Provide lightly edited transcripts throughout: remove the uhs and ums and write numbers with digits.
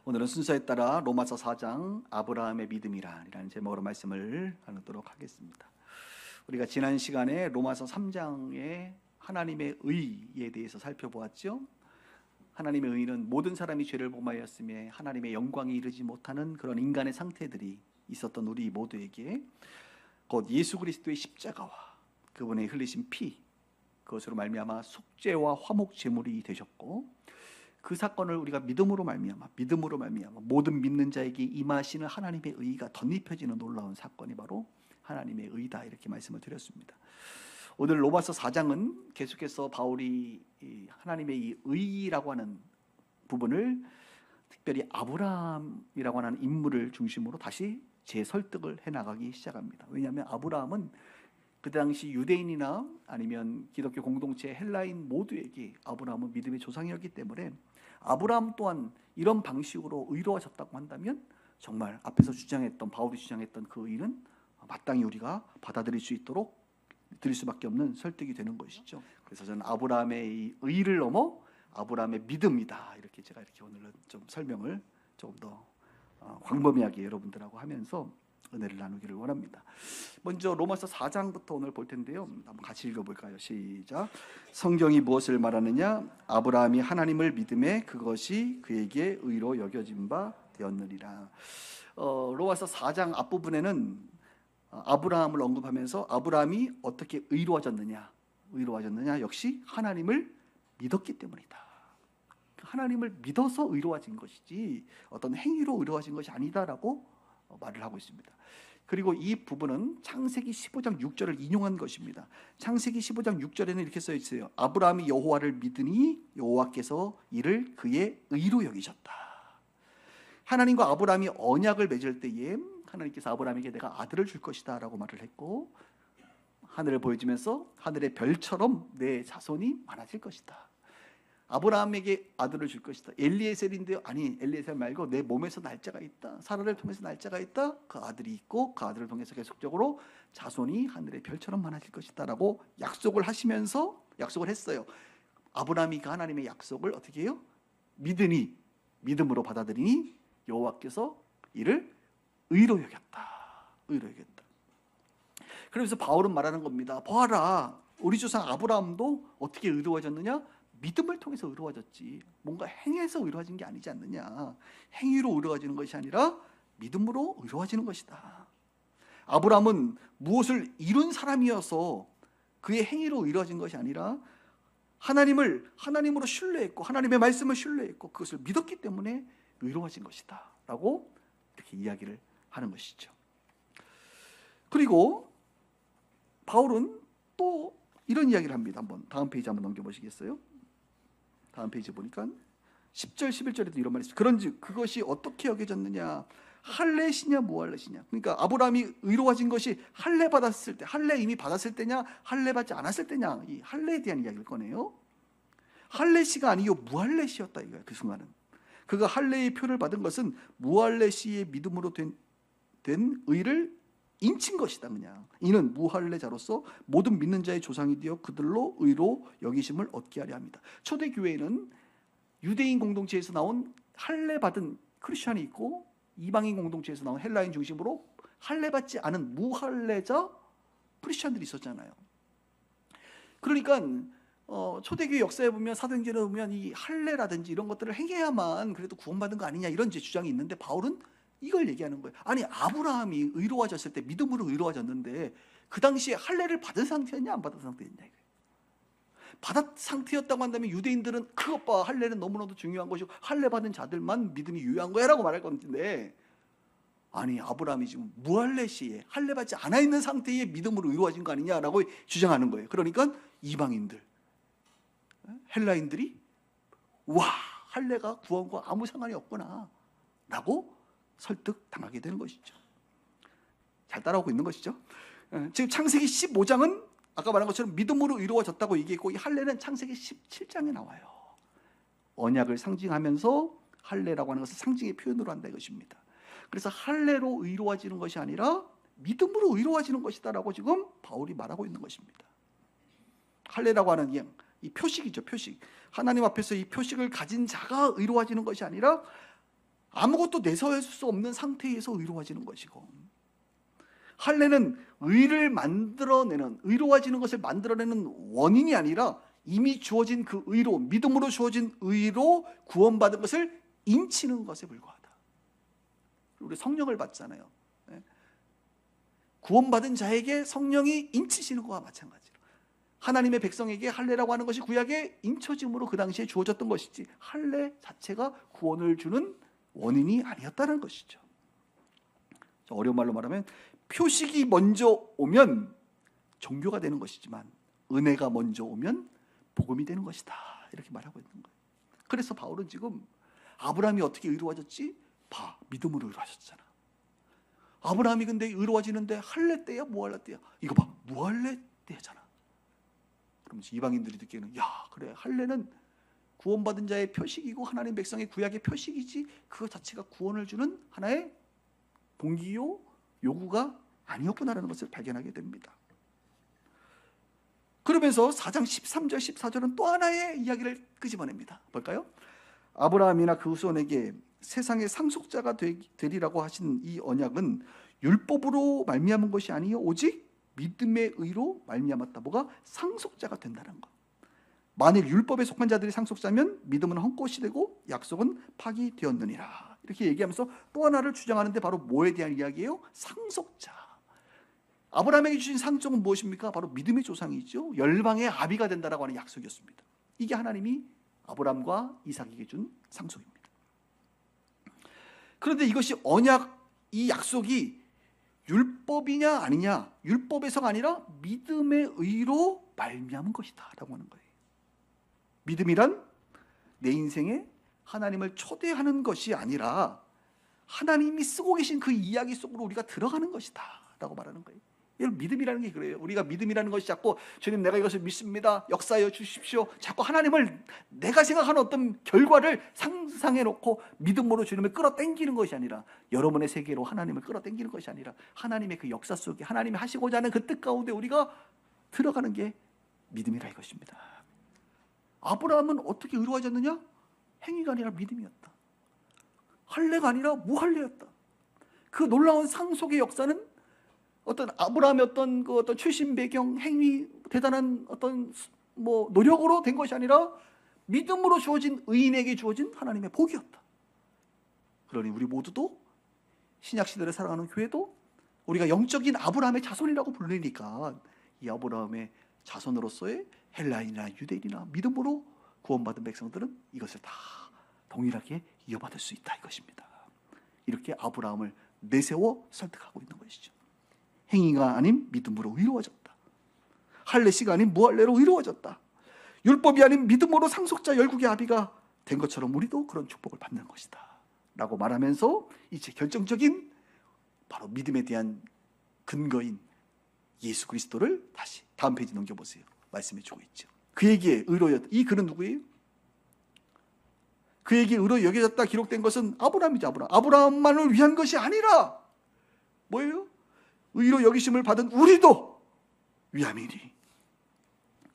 오늘은 순서에 따라 로마서 4장 아브라함의 믿음이라는 제목으로 말씀을 나누도록 하겠습니다. 우리가 지난 시간에 로마서 3장의 하나님의 의에 대해서 살펴보았죠. 하나님의 의는 모든 사람이 죄를 범하였음에 하나님의 영광에 이르지 못하는 그런 인간의 상태들이 있었던 우리 모두에게 곧 예수 그리스도의 십자가와 그분의 흘리신 피, 그것으로 말미암아 속죄와 화목 제물이 되셨고, 그 사건을 우리가 믿음으로 말미암아 모든 믿는 자에게 임하시는 하나님의 의가 덧입혀지는 놀라운 사건이 바로 하나님의 의다, 이렇게 말씀을 드렸습니다. 오늘 로마서 4장은 계속해서 바울이 하나님의 이 의라고 하는 부분을 특별히 아브라함이라고 하는 인물을 중심으로 다시 재설득을 해나가기 시작합니다. 왜냐하면 아브라함은 그 당시 유대인이나 아니면 기독교 공동체 헬라인 모두에게 아브라함은 믿음의 조상이었기 때문에 아브라함 또한 이런 방식으로 의로워졌다고 한다면 정말 앞에서 바울이 주장했던 그 의는 마땅히 우리가 받아들일 수 있도록 드릴 수밖에 없는 설득이 되는 것이죠. 그래서 저는 아브라함의 이 의를 넘어 아브라함의 믿음이다, 이렇게 제가 오늘은 좀 설명을 조금 더 광범위하게 여러분들하고 하면서 은혜를 나누기를 원합니다. 먼저 로마서 4장부터 오늘 볼 텐데요. 한번 같이 읽어볼까요? 시작. 성경이 무엇을 말하느냐? 아브라함이 하나님을 믿음에 그것이 그에게 의로 여겨진 바 되었느니라. 로마서 4장 앞부분에는 아브라함을 언급하면서 아브라함이 어떻게 의로워졌느냐 역시 하나님을 믿었기 때문이다. 하나님을 믿어서 의로워진 것이지 어떤 행위로 의로워진 것이 아니다라고 말을 하고 있습니다. 그리고 이 부분은 창세기 15장 6절을 인용한 것입니다. 창세기 15장 6절에는 이렇게 써 있어요. 아브라함이 여호와를 믿으니 여호와께서 이를 그의 의로 여기셨다. 하나님과 아브라함이 언약을 맺을 때에 하나님께서 아브라함에게 내가 아들을 줄 것이다 라고 말을 했고, 하늘을 보여주면서 하늘의 별처럼 내 자손이 많아질 것이다. 아브라함에게 아들을 줄 것이다. 엘리에셀인데요. 아니, 엘리에셀 말고 내 몸에서 날짜가 있다. 사라를 통해서 날짜가 있다. 그 아들이 있고 그 아들을 통해서 계속적으로 자손이 하늘의 별처럼 많아질 것이다 라고 약속을 했어요. 아브라함이 그 하나님의 약속을 어떻게 해요? 믿음으로 받아들이니 여호와께서 이를 의로 여겼다. 그러면서 바울은 말하는 겁니다. 보아라, 우리 조상 아브라함도 어떻게 의로워졌느냐? 믿음을 통해서 의로워졌지, 뭔가 행해서 의로워진 게 아니지 않느냐. 행위로 의로워지는 것이 아니라 믿음으로 의로워지는 것이다. 아브라함은 무엇을 이룬 사람이어서 그의 행위로 의로워진 것이 아니라 하나님으로 신뢰했고 하나님의 말씀을 신뢰했고 그것을 믿었기 때문에 의로워진 것이다 라고 이렇게 이야기를 하는 것이죠. 그리고 바울은 또 이런 이야기를 합니다. 다음 페이지 한번 넘겨보시겠어요? 다음 페이지 보니까 10절 11절에도 이런 말이 있어요. 그런즉 그것이 어떻게 여겨졌느냐? 할례시냐 무할례시냐? 그러니까 아브라함이 의로워진 것이 할례 받았을 때, 할례 이미 받았을 때냐, 할례 받지 않았을 때냐, 이 할례에 대한 이야기를 꺼내요. 할례시가 아니요 무할례시였다 이거예요. 그 순간은 그가 할례의 표를 받은 것은 무할례시의 믿음으로 된 의를 인친 것이다. 그냥 이는 무할례자로서 모든 믿는 자의 조상이 되어 그들로 의로 여기심을 얻게 하려 합니다. 초대교회에는 유대인 공동체에서 나온 할례 받은 크리스천이 있고 이방인 공동체에서 나온 헬라인 중심으로 할례 받지 않은 무할례자 크리스천들이 있었잖아요. 그러니까 초대교회 역사에 보면, 사도행전에 보면 이 할례라든지 이런 것들을 행해야만 그래도 구원받은 거 아니냐, 이런 주장이 있는데 바울은 이걸 얘기하는 거예요. 아니, 아브라함이 의로워졌을 때 믿음으로 의로워졌는데 그 당시에 할례를 받은 상태였냐 안 받은 상태였냐 이거예요. 받은 상태였다고 한다면 유대인들은 그것 봐, 할례는 너무나도 중요한 것이고 할례 받은 자들만 믿음이 유효한 거야 라고 말할 건데, 아니, 아브라함이 지금 무할례 시에 할례 받지 않아 있는 상태에 믿음으로 의로워진 거 아니냐라고 주장하는 거예요. 그러니까 이방인들, 헬라인들이 와, 할례가 구원과 아무 상관이 없구나 라고 설득당하게 되는 것이죠. 잘 따라오고 있는 것이죠. 지금 창세기 15장은 아까 말한 것처럼 믿음으로 의로워졌다고 얘기했고, 이 할례는 창세기 17장에 나와요. 언약을 상징하면서 할례라고 하는 것을 상징의 표현으로 한다 이것입니다. 그래서 할례로 의로워지는 것이 아니라 믿음으로 의로워지는 것이다라고 지금 바울이 말하고 있는 것입니다. 할례라고 하는 이 표식이죠, 표식. 하나님 앞에서 이 표식을 가진 자가 의로워지는 것이 아니라 아무것도 내세울 수 없는 상태에서 의로워지는 것이고, 할례는 의로워지는 것을 만들어내는 원인이 아니라 이미 주어진 그 의로, 믿음으로 주어진 의로 구원받은 것을 인치는 것에 불과하다. 우리 성령을 받잖아요. 구원받은 자에게 성령이 인치시는 것과 마찬가지로 하나님의 백성에게 할례라고 하는 것이 구약의 인쳐짐으로 그 당시에 주어졌던 것이지, 할례 자체가 구원을 주는 원인이 아니었다는 것이죠. 어려운 말로 말하면 표식이 먼저 오면 종교가 되는 것이지만 은혜가 먼저 오면 복음이 되는 것이다, 이렇게 말하고 있는 거예요. 그래서 바울은 지금 아브라함이 어떻게 의로워졌지? 봐, 믿음으로 의로워졌잖아. 아브라함이 근데 의로워지는데 할례 때야 무할례 때야? 이거 봐, 무할례 때잖아. 그럼 이방인들이 듣기에는, 야, 그래, 할례는 구원받은 자의 표식이고 하나님 백성의 구약의 표식이지 그거 자체가 구원을 주는 하나의 동기요 요구가 아니었구나라는 것을 발견하게 됩니다. 그러면서 4장 13절 14절은 또 하나의 이야기를 끄집어냅니다. 볼까요? 아브라함이나 그 후손에게 세상의 상속자가 되리라고 하신 이 언약은 율법으로 말미암은 것이 아니요 오직 믿음의 의로 말미암았다. 뭐가? 상속자가 된다는 것. 만일 율법에 속한 자들이 상속자면 믿음은 헛것이 되고 약속은 파기되었느니라. 이렇게 얘기하면서 또 하나를 주장하는데 바로 뭐에 대한 이야기예요? 상속자. 아브라함에게 주신 상속은 무엇입니까? 바로 믿음의 조상이죠. 열방의 아비가 된다라고 하는 약속이었습니다. 이게 하나님이 아브라함과 이삭에게 준 상속입니다. 그런데 이것이 언약, 이 약속이 율법이냐 아니냐, 율법에서가 아니라 믿음의 의로 말미암은 것이다 라고 하는 거예요. 믿음이란 내 인생에 하나님을 초대하는 것이 아니라 하나님이 쓰고 계신 그 이야기 속으로 우리가 들어가는 것이다 라고 말하는 거예요. 믿음이라는 게 그래요. 우리가 믿음이라는 것이 자꾸 주님 내가 이것을 믿습니다, 역사하여 주십시오, 자꾸 하나님을 내가 생각하는 어떤 결과를 상상해 놓고 믿음으로 주님을 끌어당기는 것이 아니라, 여러분의 세계로 하나님을 끌어당기는 것이 아니라 하나님의 그 역사 속에 하나님이 하시고자 하는 그 뜻 가운데 우리가 들어가는 게 믿음이라 이것입니다. 아브라함은 어떻게 의로워졌느냐? 행위가 아니라 믿음이었다. 할례가 아니라 무할례였다. 그 놀라운 상속의 역사는 어떤 아브라함의 어떤 출신 배경, 행위, 대단한 어떤 노력으로 된 것이 아니라 믿음으로 주어진, 의인에게 주어진 하나님의 복이었다. 그러니 우리 모두도 신약 시대를 살아가는 교회도 우리가 영적인 아브라함의 자손이라고 불리니까 이 아브라함의 자손으로서의 헬라인이나 유대인이나 믿음으로 구원받은 백성들은 이것을 다 동일하게 이어받을 수 있다 이것입니다. 이렇게 아브라함을 내세워 설득하고 있는 것이죠. 행위가 아닌 믿음으로 의로워졌다. 할례시가 아닌 무할례로 의로워졌다. 율법이 아닌 믿음으로 상속자 열국의 아비가 된 것처럼 우리도 그런 축복을 받는 것이다 라고 말하면서 이제 결정적인 바로 믿음에 대한 근거인 예수 그리스도를 다시 다음 페이지 넘겨보세요. 말씀해 주고 있죠. 그에게 의로였다. 이 그는 누구예요? 그에게 의로 여겨졌다 기록된 것은 아브라함이죠. 아브라함만을 위한 것이 아니라 뭐예요? 의로 여기심을 받은 우리도 위함이니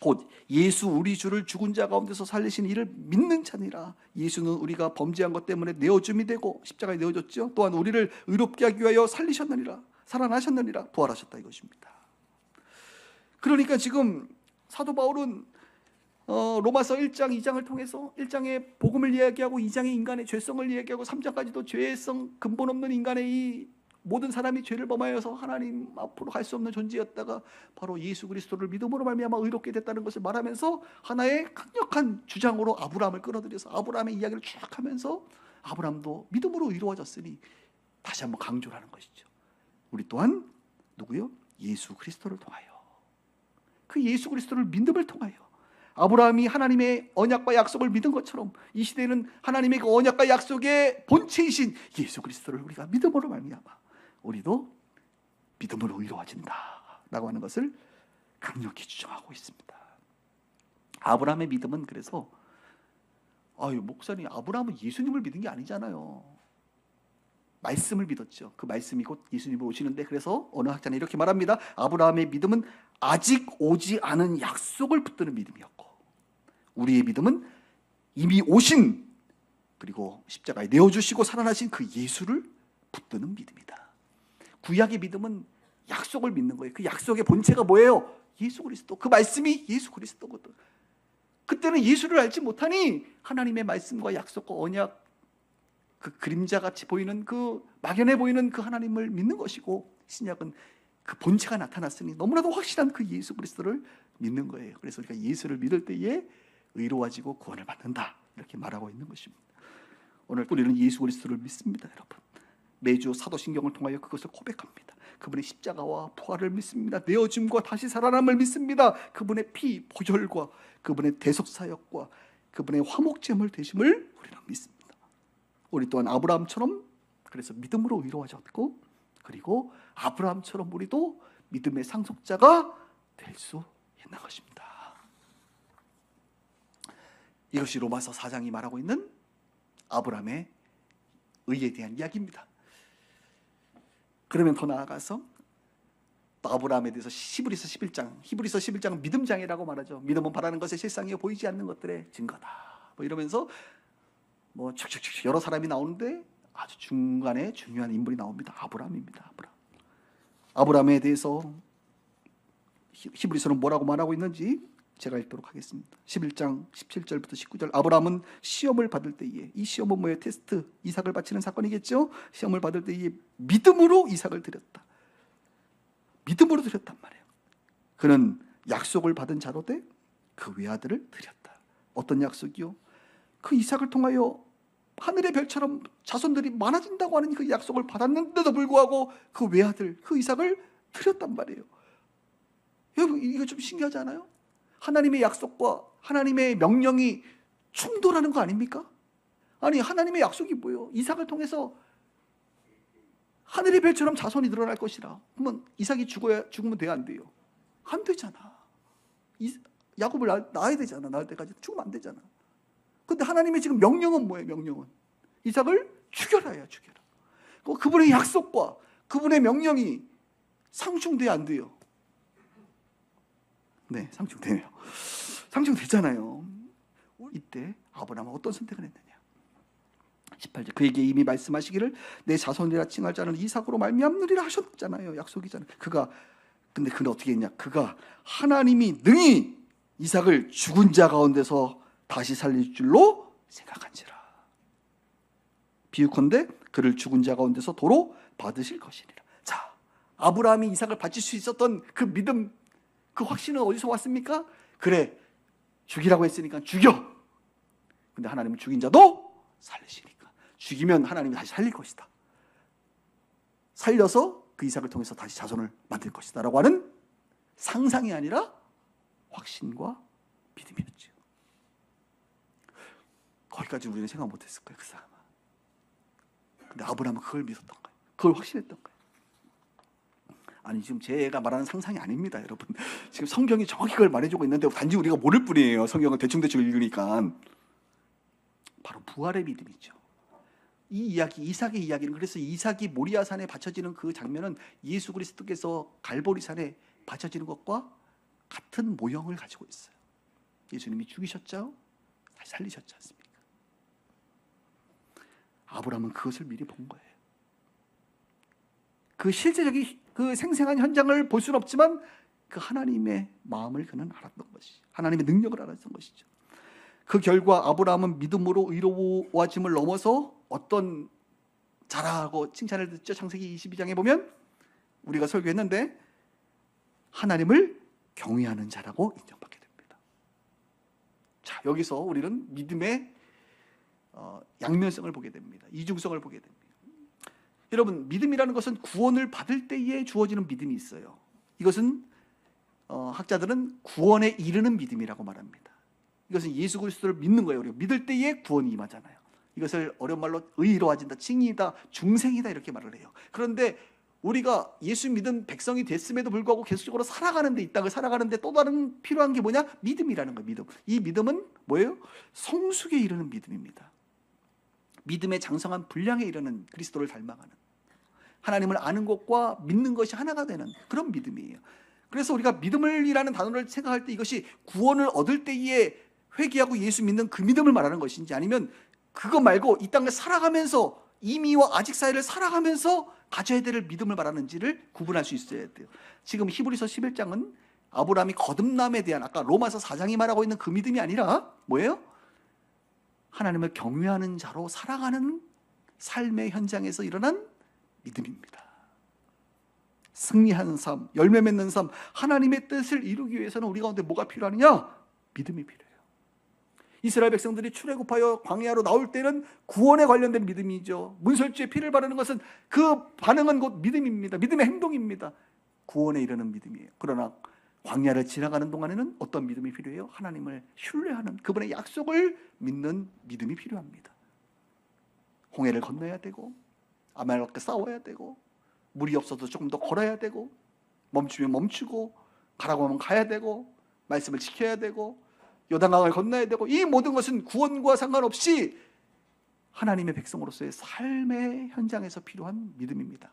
곧 예수 우리 주를 죽은 자 가운데서 살리신 이를 믿는 자니라. 예수는 우리가 범죄한 것 때문에 내어줌이 되고 십자가에 내어졌죠. 또한 우리를 의롭게 하기 위하여 살리셨느니라, 살아나셨느니라, 부활하셨다 이것입니다. 그러니까 지금 사도 바울은 로마서 1장 2장을 통해서 1장의 복음을 이야기하고 2장의 인간의 죄성을 이야기하고 3장까지도 죄성 근본 없는 인간의 이 모든 사람이 죄를 범하여서 하나님 앞으로 갈 수 없는 존재였다가 바로 예수 그리스도를 믿음으로 말미암아 의롭게 됐다는 것을 말하면서 하나의 강력한 주장으로 아브라함을 끌어들여서 아브라함의 이야기를 쭉 하면서 아브라함도 믿음으로 의로워졌으니 다시 한번 강조를 하는 것이죠. 우리 또한 누구요? 예수 그리스도를 통하여, 그 예수 그리스도를 믿음을 통하여 아브라함이 하나님의 언약과 약속을 믿은 것처럼 이 시대는 하나님의 그 언약과 약속의 본체이신 예수 그리스도를 우리가 믿음으로 말미암아 우리도 믿음으로 의로워진다라고 하는 것을 강력히 주장하고 있습니다. 아브라함의 믿음은 그래서 목사님, 아브라함은 예수님을 믿은 게 아니잖아요. 말씀을 믿었죠. 그 말씀이 곧 예수님으로 오시는데, 그래서 어느 학자는 이렇게 말합니다. 아브라함의 믿음은 아직 오지 않은 약속을 붙드는 믿음이었고, 우리의 믿음은 이미 오신 그리고 십자가에 내어주시고 살아나신 그 예수를 붙드는 믿음이다. 구약의 믿음은 약속을 믿는 거예요. 그 약속의 본체가 뭐예요? 예수 그리스도. 그 말씀이 예수 그리스도거든. 그때는 예수를 알지 못하니 하나님의 말씀과 약속과 언약, 그 그림자같이 보이는 그 막연해 보이는 그 하나님을 믿는 것이고, 신약은 그 본체가 나타났으니 너무나도 확실한 그 예수 그리스도를 믿는 거예요. 그래서 우리가 예수를 믿을 때에 의로워지고 구원을 받는다, 이렇게 말하고 있는 것입니다. 오늘 우리는 예수 그리스도를 믿습니다, 여러분. 매주 사도신경을 통하여 그것을 고백합니다. 그분의 십자가와 부활을 믿습니다. 내어짐과 다시 살아남을 믿습니다. 그분의 피 보혈과 그분의 대속사역과 그분의 화목제물 되심을 우리는 믿습니다. 우리 또한 아브라함처럼 그래서 믿음으로 의로워졌고, 그리고 아브라함처럼 우리도 믿음의 상속자가 될 수 있는 것입니다. 이것이 로마서 4장이 말하고 있는 아브라함의 의에 대한 이야기입니다. 그러면 더 나아가서 또 아브라함에 대해서 히브리서 11장은 믿음장이라고 말하죠. 믿음은 바라는 것의 실상이요 보이지 않는 것들의 증거다, 뭐 이러면서 뭐 축축축 여러 사람이 나오는데 아주 중간에 중요한 인물이 나옵니다. 아브라함입니다. 아브라함에 대해서 히브리서는 뭐라고 말하고 있는지 제가 읽도록 하겠습니다. 11장 17절부터 19절. 아브라함은 시험을 받을 때에, 이 시험은 뭐예요? 테스트, 이삭을 바치는 사건이겠죠. 시험을 받을 때에 믿음으로 이삭을 드렸다. 믿음으로 드렸단 말이에요. 그는 약속을 받은 자로 돼 그 외아들을 드렸다. 어떤 약속이요? 그 이삭을 통하여 하늘의 별처럼 자손들이 많아진다고 하는 그 약속을 받았는데도 불구하고 그 외아들, 그 이삭을 드렸단 말이에요. 여러분, 이거 좀 신기하지 않아요? 하나님의 약속과 하나님의 명령이 충돌하는 거 아닙니까? 아니, 하나님의 약속이 뭐예요? 이삭을 통해서 하늘의 별처럼 자손이 늘어날 것이라. 그러면 이삭이 죽으면 돼요, 안 돼요? 안 되잖아. 야곱을 낳아야 되잖아. 낳을 때까지 죽으면 안 되잖아. 근데 하나님의 지금 명령은 뭐예요? 명령은 이삭을 죽여라야, 죽여라. 그분의 약속과 그분의 명령이 상충돼야 안 돼요? 네, 상충되네요. 상충되잖아요. 이때 아브라함은 어떤 선택을 했느냐? 18절. 그에게 이미 말씀하시기를 내 자손이라 칭할 자는 이삭으로 말미암느리라 하셨잖아요. 약속이잖아요. 근데 그는 어떻게 했냐? 그가 하나님이 능히 이삭을 죽은 자 가운데서 다시 살릴 줄로 생각한지라. 비유컨대 그를 죽은 자 가운데서 도로 받으실 것이니라. 자, 아브라함이 이삭을 바칠 수 있었던 그 믿음, 그 확신은 어디서 왔습니까? 그래, 죽이라고 했으니까 죽여. 근데 하나님은 죽인 자도 살리시니까, 죽이면 하나님이 다시 살릴 것이다. 살려서 그 이삭을 통해서 다시 자손을 만들 것이다 라고 하는 상상이 아니라 확신과 믿음이었죠. 거기까지 우리는 생각 못했을 거예요, 그 사람은. 근데 아브라함은 그걸 믿었던 거예요. 그걸 확신했던 거예요. 아니, 지금 제가 말하는 상상이 아닙니다, 여러분. 지금 성경이 정확히 그걸 말해주고 있는데 단지 우리가 모를 뿐이에요. 성경을 대충대충 읽으니까. 바로 부활의 믿음이죠. 이 이야기, 이삭의 이야기는, 그래서 이삭이 모리아산에 바쳐지는 그 장면은 예수 그리스도께서 갈보리산에 바쳐지는 것과 같은 모형을 가지고 있어요. 예수님이 죽이셨죠? 다시 살리셨지 않습니까? 아브라함은 그것을 미리 본 거예요. 그 실제적인 그 생생한 현장을 볼 수는 없지만 그 하나님의 마음을 그는 알았던 것이죠. 하나님의 능력을 알았던 것이죠. 그 결과 아브라함은 믿음으로 의로워짐을 넘어서 어떤 자라고 칭찬을 듣죠. 창세기 22장에 보면 우리가 설교했는데 하나님을 경외하는 자라고 인정받게 됩니다. 자, 여기서 우리는 믿음의 양면성을 보게 됩니다. 이중성을 보게 됩니다. 여러분, 믿음이라는 것은 구원을 받을 때에 주어지는 믿음이 있어요. 이것은 학자들은 구원에 이르는 믿음이라고 말합니다. 이것은 예수 그리스도를 믿는 거예요. 우리가 믿을 때에 구원이 임하잖아요. 이것을 어려운 말로 의로워진다, 칭의다, 중생이다 이렇게 말을 해요. 그런데 우리가 예수 믿은 백성이 됐음에도 불구하고 계속적으로 살아가는데, 이 땅을 살아가는데 또 다른 필요한 게 뭐냐? 믿음이라는 거예요. 믿음. 이 믿음은 뭐예요? 성숙에 이르는 믿음입니다. 믿음의 장성한 분량에 이르는, 그리스도를 닮아가는, 하나님을 아는 것과 믿는 것이 하나가 되는 그런 믿음이에요. 그래서 우리가 믿음을이라는 단어를 생각할 때 이것이 구원을 얻을 때에 회개하고 예수 믿는 그 믿음을 말하는 것인지, 아니면 그거 말고 이 땅을 살아가면서 이미와 아직 사이를 살아가면서 가져야 될 믿음을 말하는지를 구분할 수 있어야 돼요. 지금 히브리서 11장은 아브라함이 거듭남에 대한 아까 로마서 4장이 말하고 있는 그 믿음이 아니라 뭐예요? 하나님을 경외하는 자로 살아가는 삶의 현장에서 일어난 믿음입니다. 승리하는 삶, 열매 맺는 삶, 하나님의 뜻을 이루기 위해서는 우리 가운데 뭐가 필요하느냐? 믿음이 필요해요. 이스라엘 백성들이 출애굽하여 광야로 나올 때는 구원에 관련된 믿음이죠. 문설주에 피를 바르는 것은 그 반응은 곧 믿음입니다. 믿음의 행동입니다. 구원에 이르는 믿음이에요. 그러나 광야를 지나가는 동안에는 어떤 믿음이 필요해요? 하나님을 신뢰하는 그분의 약속을 믿는 믿음이 필요합니다. 홍해를 건너야 되고 아말렉과 싸워야 되고 물이 없어도 조금 더 걸어야 되고 멈추면 멈추고 가라고 하면 가야 되고 말씀을 지켜야 되고 요단강을 건너야 되고 이 모든 것은 구원과 상관없이 하나님의 백성으로서의 삶의 현장에서 필요한 믿음입니다.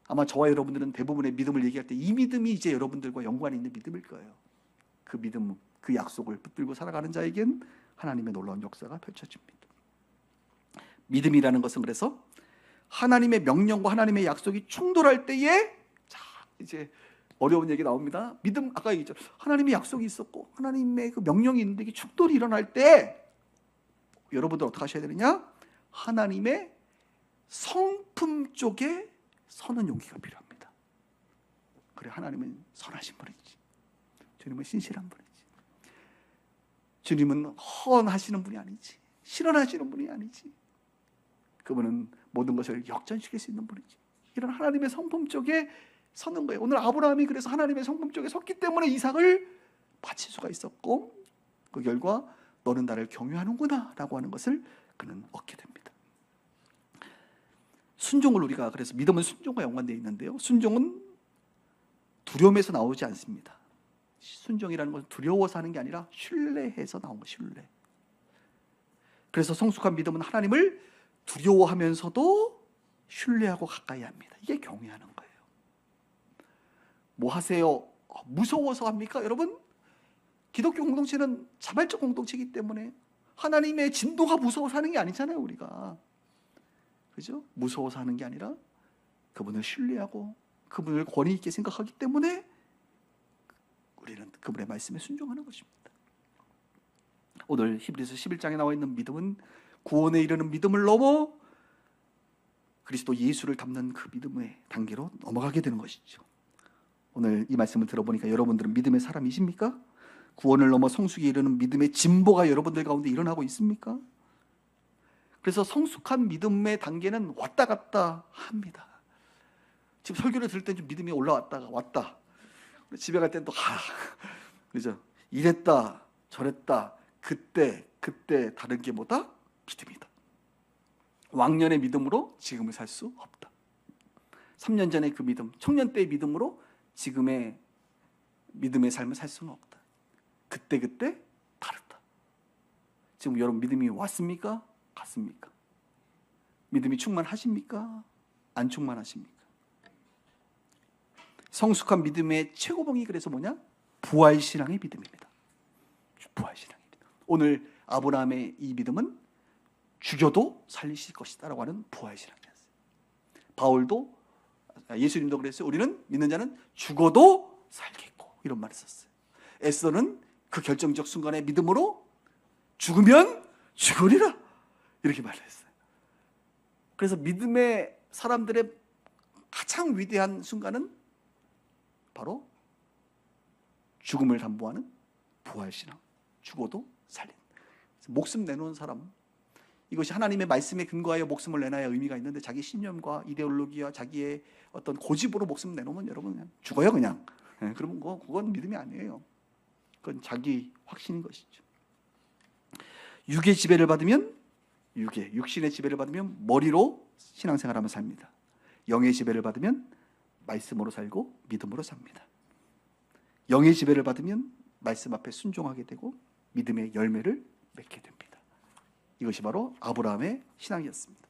아마 저와 여러분들은 대부분의 믿음을 얘기할 때 이 믿음이 이제 여러분들과 연관이 있는 믿음일 거예요. 그 믿음, 그 약속을 붙들고 살아가는 자에겐 하나님의 놀라운 역사가 펼쳐집니다. 믿음이라는 것은 그래서 하나님의 명령과 하나님의 약속이 충돌할 때에 자 이제 어려운 얘기 나옵니다. 믿음 아까 얘기했죠. 하나님의 약속이 있었고 하나님의 그 명령이 있는데 이게 충돌이 일어날 때 여러분들 어떻게 하셔야 되느냐? 하나님의 성품 쪽에 서는 용기가 필요합니다. 그래 하나님은 선하신 분이지. 주님은 신실한 분이지. 주님은 헌하시는 분이 아니지. 실현하시는 분이 아니지. 그분은 모든 것을 역전시킬 수 있는 분이지. 이런 하나님의 성품 쪽에 서는 거예요. 오늘 아브라함이 그래서 하나님의 성품 쪽에 섰기 때문에 이삭을 바칠 수가 있었고 그 결과 너는 나를 경외하는구나 라고 하는 것을 그는 얻게 됩니다. 순종을 우리가 그래서 믿음은 순종과 연관되어 있는데요. 순종은 두려움에서 나오지 않습니다. 순종이라는 것은 두려워서 하는 게 아니라 신뢰해서 나온 거 신뢰. 그래서 성숙한 믿음은 하나님을 두려워하면서도 신뢰하고 가까이 합니다. 이게 경외하는 거예요. 뭐 하세요? 무서워서 합니까? 여러분 기독교 공동체는 자발적 공동체이기 때문에 하나님의 진도가 무서워서 하는 게 아니잖아요. 우리가 그죠? 무서워서 하는 게 아니라 그분을 신뢰하고 그분을 권위 있게 생각하기 때문에 우리는 그분의 말씀에 순종하는 것입니다. 오늘 히브리서 11장에 나와 있는 믿음은 구원에 이르는 믿음을 넘어 그리스도 예수를 닮는 그 믿음의 단계로 넘어가게 되는 것이죠. 오늘 이 말씀을 들어보니까 여러분들은 믿음의 사람이십니까? 구원을 넘어 성숙에 이르는 믿음의 진보가 여러분들 가운데 일어나고 있습니까? 그래서 성숙한 믿음의 단계는 왔다 갔다 합니다. 지금 설교를 들을 때 좀 믿음이 올라왔다가 왔다. 집에 갈 땐 또 가. 그죠? 이랬다 저랬다. 그때 다른 게 뭐다? 믿음이다. 왕년의 믿음으로 지금을 살 수 없다. 3년 전의 그 믿음, 청년 때의 믿음으로 지금의 믿음의 삶을 살 수는 없다. 그때 다르다. 지금 여러분 믿음이 왔습니까? 갔습니까? 믿음이 충만하십니까? 안 충만하십니까? 성숙한 믿음의 최고봉이 그래서 뭐냐? 부활신앙의 믿음입니다. 부활신앙의 믿음. 오늘 아브라함의 이 믿음은 죽여도 살리실 것이다 라고 하는 부활신앙이었어요. 바울도 예수님도 그랬어요. 우리는 믿는 자는 죽어도 살겠고 이런 말을 썼어요. 에스더는 그 결정적 순간의 믿음으로 죽으면 죽으리라 이렇게 말을 했어요. 그래서 믿음의 사람들의 가장 위대한 순간은 바로 죽음을 담보하는 부활신앙. 죽어도 살린. 목숨 내놓은 사람. 이것이 하나님의 말씀에 근거하여 목숨을 내놔야 의미가 있는데 자기 신념과 이데올로기와 자기의 어떤 고집으로 목숨 내놓으면 여러분 그냥 죽어요 그냥. 그러면 그건 믿음이 아니에요. 그건 자기 확신인 것이죠. 육의 지배를 받으면 육신의 지배를 받으면 머리로 신앙생활하며 삽니다. 영의 지배를 받으면 말씀으로 살고 믿음으로 삽니다. 영의 지배를 받으면 말씀 앞에 순종하게 되고 믿음의 열매를 맺게 됩니다. 이것이 바로 아브라함의 신앙이었습니다.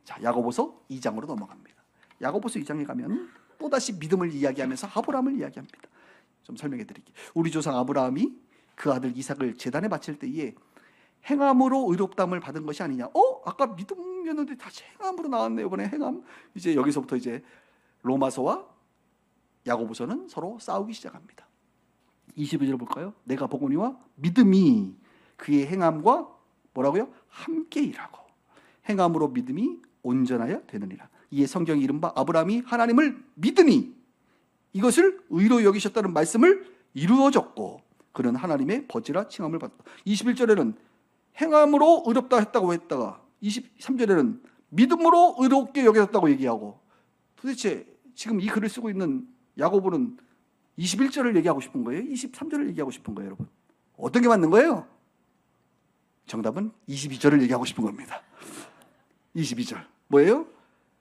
자, 야고보서 2장으로 넘어갑니다. 야고보서 2장에 가면 또다시 믿음을 이야기하면서 아브라함을 이야기합니다. 좀 설명해 드릴게요. 우리 조상 아브라함이 그 아들 이삭을 제단에 바칠 때에 행함으로 의롭다함을 받은 것이 아니냐. 아까 믿음이었는데 다시 행함으로 나왔네요. 이번에 행함. 이제 여기서부터 이제 로마서와 야고보서는 서로 싸우기 시작합니다. 22절 볼까요? 내가 보거니와 믿음이 그의 행함과 뭐라고요? 함께 일하고 행함으로 믿음이 온전하여 되느니라. 이에 성경이 이른바 아브라함이 하나님을 믿으니 이것을 의로 여기셨다는 말씀을 이루어졌고 그는 하나님의 버지라 칭함을 받았다. 21절에는 행함으로 의롭다 했다고 했다가 23절에는 믿음으로 의롭게 여겨졌다고 얘기하고, 도대체 지금 이 글을 쓰고 있는 야고보는 21절을 얘기하고 싶은 거예요? 23절을 얘기하고 싶은 거예요? 여러분, 어떤 게 맞는 거예요? 정답은 22절을 얘기하고 싶은 겁니다. 22절 뭐예요?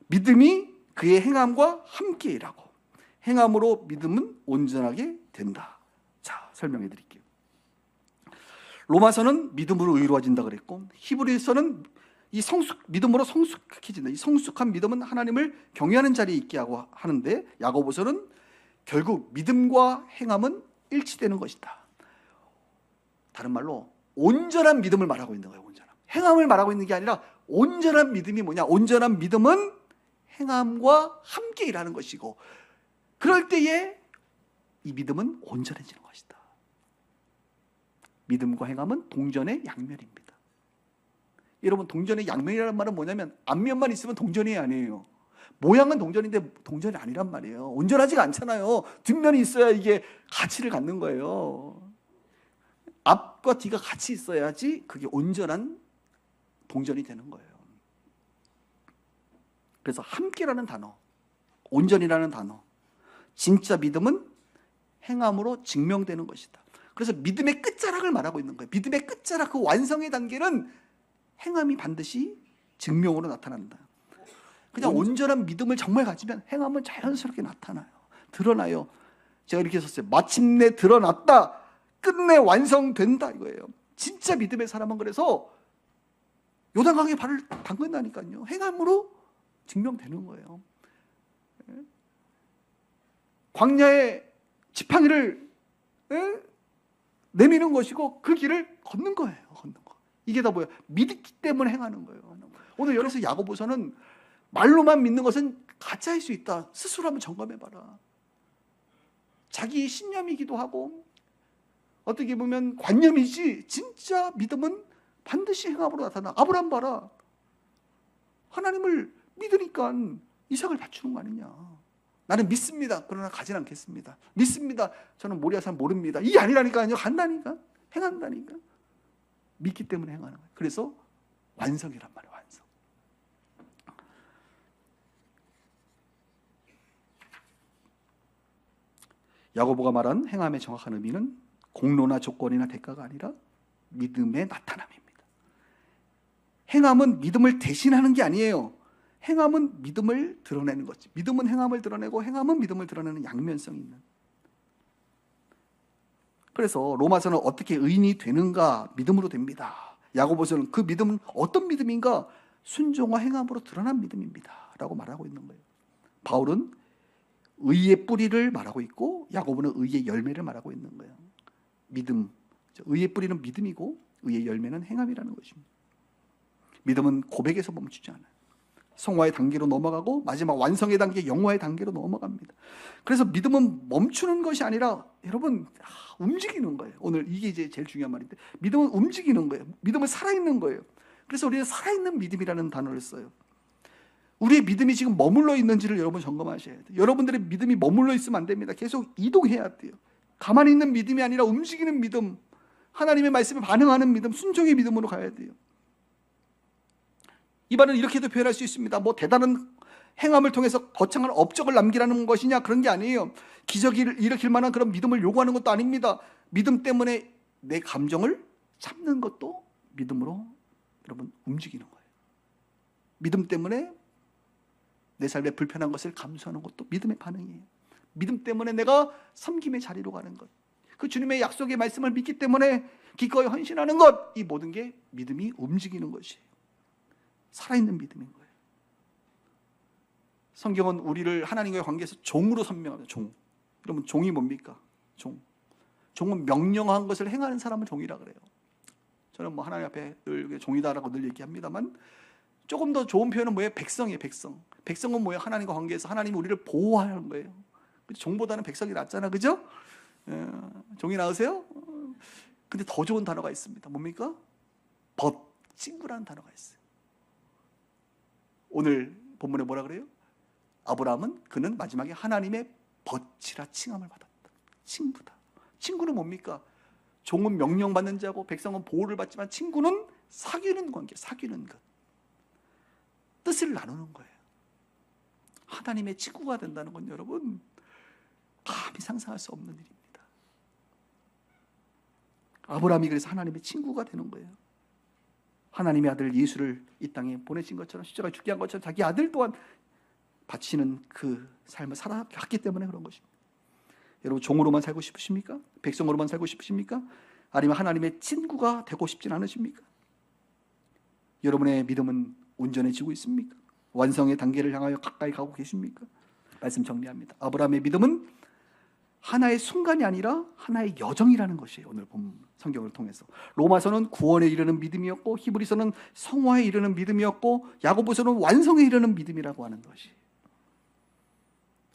믿음이 그의 행함과 함께 일하고 행함으로 믿음은 온전하게 된다. 자, 설명해 드릴게요. 로마서는 믿음으로 의로워진다 그랬고, 히브리서는 이 믿음으로 성숙해진다. 이 성숙한 믿음은 하나님을 경외하는 자리에 있게 하고 하는데, 야고보서는 결국 믿음과 행함은 일치되는 것이다. 다른 말로 온전한 믿음을 말하고 있는 거예요. 온전한 행함을 말하고 있는 게 아니라, 온전한 믿음이 뭐냐? 온전한 믿음은 행함과 함께 일하는 것이고, 그럴 때에 이 믿음은 온전해지는 것이다. 믿음과 행함은 동전의 양면입니다. 여러분, 동전의 양면이라는 말은 뭐냐면 앞면만 있으면 동전이 아니에요. 모양은 동전인데 동전이 아니란 말이에요. 온전하지가 않잖아요. 뒷면이 있어야 이게 가치를 갖는 거예요. 앞과 뒤가 같이 있어야지 그게 온전한 동전이 되는 거예요. 그래서 함께라는 단어, 온전이라는 단어, 진짜 믿음은 행함으로 증명되는 것이다. 그래서 믿음의 끝자락을 말하고 있는 거예요. 믿음의 끝자락, 그 완성의 단계는 행함이 반드시 증명으로 나타난다. 그냥 온전한 믿음을 정말 가지면 행함은 자연스럽게 나타나요. 드러나요. 제가 이렇게 썼어요. 마침내 드러났다. 끝내 완성된다 이거예요. 진짜 믿음의 사람은 그래서 요단강에 발을 담근다니까요. 행함으로 증명되는 거예요. 광야의 지팡이를 내미는 것이고 그 길을 걷는 거예요. 걷는 거. 이게 다 뭐예요? 믿기 때문에 행하는 거예요. 오늘 여기서 야고보서는 말로만 믿는 것은 가짜일 수 있다. 스스로 한번 점검해봐라. 자기 신념이기도 하고 어떻게 보면 관념이지, 진짜 믿음은 반드시 행함으로 나타나. 아브라함 봐라. 하나님을 믿으니까 이삭을 바치는 거 아니냐. 나는 믿습니다. 그러나 가진 않겠습니다. 믿습니다. 저는 모리아산 모릅니다. 이게 아니라니까요. 간다니까. 행한다니까. 믿기 때문에 행하는 거예요. 그래서 완성이란 말이에요. 완성. 야고보가 말한 행함의 정확한 의미는 공로나 조건이나 대가가 아니라 믿음의 나타남입니다. 행함은 믿음을 대신하는 게 아니에요. 행함은 믿음을 드러내는 거지. 믿음은 행함을 드러내고 행함은 믿음을 드러내는 양면성이 있는. 그래서 로마서는 어떻게 의인이 되는가? 믿음으로 됩니다. 야고보서는 그 믿음은 어떤 믿음인가? 순종과 행함으로 드러난 믿음입니다 라고 말하고 있는 거예요. 바울은 의의 뿌리를 말하고 있고 야고보는 의의 열매를 말하고 있는 거예요. 믿음, 의의 뿌리는 믿음이고 의의 열매는 행함이라는 것입니다. 믿음은 고백에서 멈추지 않아요. 성화의 단계로 넘어가고 마지막 완성의 단계, 영화의 단계로 넘어갑니다. 그래서 믿음은 멈추는 것이 아니라 여러분 움직이는 거예요. 오늘 이게 이제 제일 중요한 말인데, 믿음은 움직이는 거예요. 믿음은 살아있는 거예요. 그래서 우리는 살아있는 믿음이라는 단어를 써요. 우리의 믿음이 지금 머물러 있는지를 여러분 점검하셔야 돼요. 여러분들의 믿음이 머물러 있으면 안 됩니다. 계속 이동해야 돼요. 가만히 있는 믿음이 아니라 움직이는 믿음, 하나님의 말씀에 반응하는 믿음, 순종의 믿음으로 가야 돼요. 이 말은 이렇게도 표현할 수 있습니다. 뭐 대단한 행함을 통해서 거창한 업적을 남기라는 것이냐, 그런 게 아니에요. 기적을 일으킬 만한 그런 믿음을 요구하는 것도 아닙니다. 믿음 때문에 내 감정을 참는 것도 믿음으로 여러분 움직이는 거예요. 믿음 때문에 내 삶에 불편한 것을 감수하는 것도 믿음의 반응이에요. 믿음 때문에 내가 섬김의 자리로 가는 것, 그 주님의 약속의 말씀을 믿기 때문에 기꺼이 헌신하는 것, 이 모든 게 믿음이 움직이는 것이에요. 살아있는 믿음인 거예요. 성경은 우리를 하나님과의 관계에서 종으로 설명합니다. 종. 여러분, 종이 뭡니까? 종. 종은 명령한 것을 행하는 사람을 종이라 그래요. 저는 뭐 하나님 앞에 늘 종이다라고 늘 얘기합니다만 조금 더 좋은 표현은 뭐예요? 백성이에요. 백성. 백성은 뭐예요? 하나님과 관계에서 하나님이 우리를 보호하는 거예요. 종보다는 백성이 낫잖아, 그죠? 종이 나으세요? 근데 더 좋은 단어가 있습니다. 뭡니까? 친구라는 단어가 있어요. 오늘 본문에 뭐라 그래요? 아브라함은 그는 마지막에 하나님의 벗이라 칭함을 받았다. 친구다. 친구는 뭡니까? 종은 명령받는 자고 백성은 보호를 받지만 친구는 사귀는 관계, 사귀는 것. 뜻을 나누는 거예요. 하나님의 친구가 된다는 건 여러분 감히 상상할 수 없는 일입니다. 아브라함이 그래서 하나님의 친구가 되는 거예요. 하나님의 아들 예수를 이 땅에 보내신 것처럼 십자가에 죽게 한 것처럼 자기 아들 또한 바치는 그 삶을 살아갔기 때문에 그런 것입니다. 여러분 종으로만 살고 싶으십니까? 백성으로만 살고 싶으십니까? 아니면 하나님의 친구가 되고 싶진 않으십니까? 여러분의 믿음은 온전해지고 있습니까? 완성의 단계를 향하여 가까이 가고 계십니까? 말씀 정리합니다. 아브라함의 믿음은 하나의 순간이 아니라 하나의 여정이라는 것이에요. 오늘 본 성경을 통해서 로마서는 구원에 이르는 믿음이었고 히브리서는 성화에 이르는 믿음이었고 야고보서는 완성에 이르는 믿음이라고 하는 것이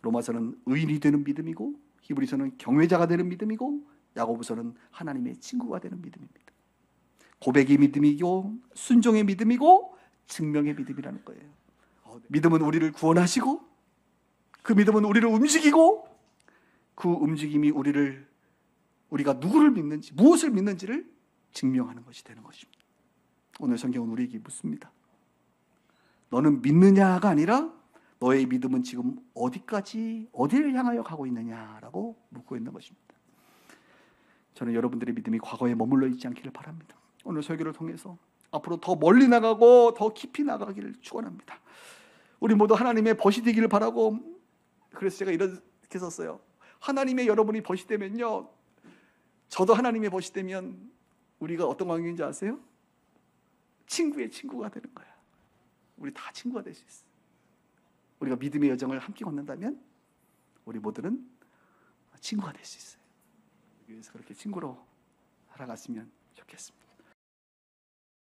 로마서는 의인이 되는 믿음이고 히브리서는 경외자가 되는 믿음이고 야고보서는 하나님의 친구가 되는 믿음입니다. 고백의 믿음이고 순종의 믿음이고 증명의 믿음이라는 거예요. 믿음은 우리를 구원하시고 그 믿음은 우리를 움직이고 그 움직임이 우리가 누구를 믿는지 무엇을 믿는지를 증명하는 것이 되는 것입니다. 오늘 성경은 우리에게 묻습니다. 너는 믿느냐가 아니라 너의 믿음은 지금 어디를 향하여 가고 있느냐라고 묻고 있는 것입니다. 저는 여러분들의 믿음이 과거에 머물러 있지 않기를 바랍니다. 오늘 설교를 통해서 앞으로 더 멀리 나가고 더 깊이 나가기를 축원합니다. 우리 모두 하나님의 벗이 되기를 바라고 그래서 제가 이렇게 썼어요. 하나님의 여러분이 벗이 되면요 저도 하나님의 벗이 되면 우리가 어떤 관계인지 아세요? 친구의 친구가 되는 거야. 우리 다 친구가 될 수 있어. 우리가 믿음의 여정을 함께 걷는다면 우리 모두는 친구가 될 수 있어요. 그래서 그렇게 친구로 살아갔으면 좋겠습니다.